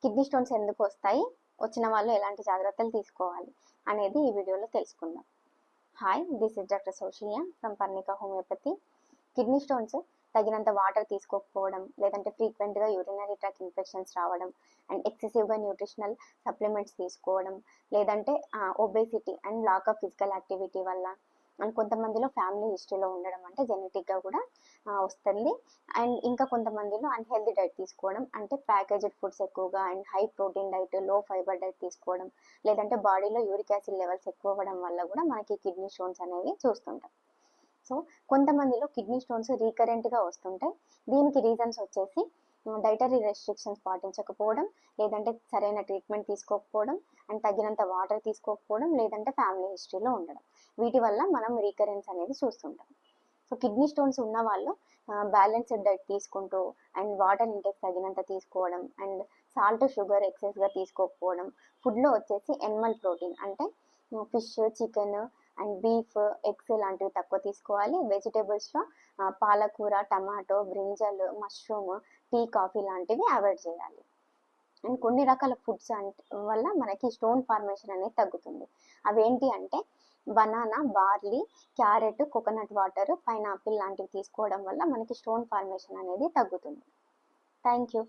Kidney stones ఎందుకు వస్తాయి, వచ్చిన వాళ్ళు ఎలాంటి జాగ్రత్తలు తీసుకోవాలి అనేది ఈ వీడియోలో తెలుసుకుందాం. Hi, this is doctor Saushalya from Parnika homeopathy. Kidney stones తగినంత వాటర్ తీసుకోకపోవడం, లేదంటే ఫ్రీక్వెంట్గా యూరినరీ ట్రాక్ ఇన్ఫెక్షన్స్ రావడం, అండ్ ఎక్సెసివ్గా న్యూట్రిషనల్ సప్లిమెంట్స్ తీసుకోవడం, లేదంటే obesity and lack of physical activity వల్ల, అండ్ కొంతమందిలో ఫ్యామిలీ హిస్టరీలో ఉండడం, అంటే జెనెటిక్గా కూడా వస్తుంది. అండ్ ఇంకా కొంతమందిలో అన్హెల్దీ డైట్ తీసుకోవడం, అంటే ప్యాకేజ్డ్ ఫుడ్స్ ఎక్కువగా అండ్ హై ప్రోటీన్ డైట్, లో ఫైబర్ డైట్ తీసుకోవడం, లేదంటే బాడీలో యూరిక్ యాసిడ్ లెవెల్స్ ఎక్కువ అవ్వడం వల్ల కూడా మనకి కిడ్నీ స్టోన్స్ అనేవి చూస్తుంటాం. సో కొంతమందిలో కిడ్నీ స్టోన్స్ రీకరెంట్గా వస్తుంటాయి. దీనికి రీజన్స్ వచ్చేసి డైటరీ రెస్ట్రిక్షన్స్ పాటించకపోవడం, లేదంటే సరైన ట్రీట్మెంట్ తీసుకోకపోవడం, అండ్ తగినంత వాటర్ తీసుకోకపోవడం, లేదంటే ఫ్యామిలీ హిస్టరీలో ఉండడం. వీటి వల్ల మనం రీకరెన్స్ అనేది చూస్తుంటాం. సో కిడ్నీ స్టోన్స్ ఉన్న వాళ్ళు బ్యాలెన్స్డ్ డైట్ తీసుకుంటూ అండ్ వాటర్ ఇంటేక్ తగినంత తీసుకోవడం, అండ్ సాల్ట్ షుగర్ ఎక్సెస్గా తీసుకోకపోవడం, ఫుడ్లో వచ్చేసి ఎనిమల్ ప్రోటీన్ అంటే fish, chicken and beef, eggs లాంటివి తక్కువ తీసుకోవాలి. వెజిటేబుల్స్లో పాలకూర, tomato, brinjal, mushroom, tea, coffee లాంటివి అవాయిడ్ చేయాలి. అండ్ కొన్ని రకాల ఫుడ్స్ వల్ల మనకి స్టోన్ ఫార్మేషన్ అనేది తగ్గుతుంది. అవేంటి అంటే banana, barley, carrot, coconut water, pineapple లాంటివి తీసుకోవడం వల్ల మనకి స్టోన్ ఫార్మేషన్ అనేది తగ్గుతుంది. Thank you.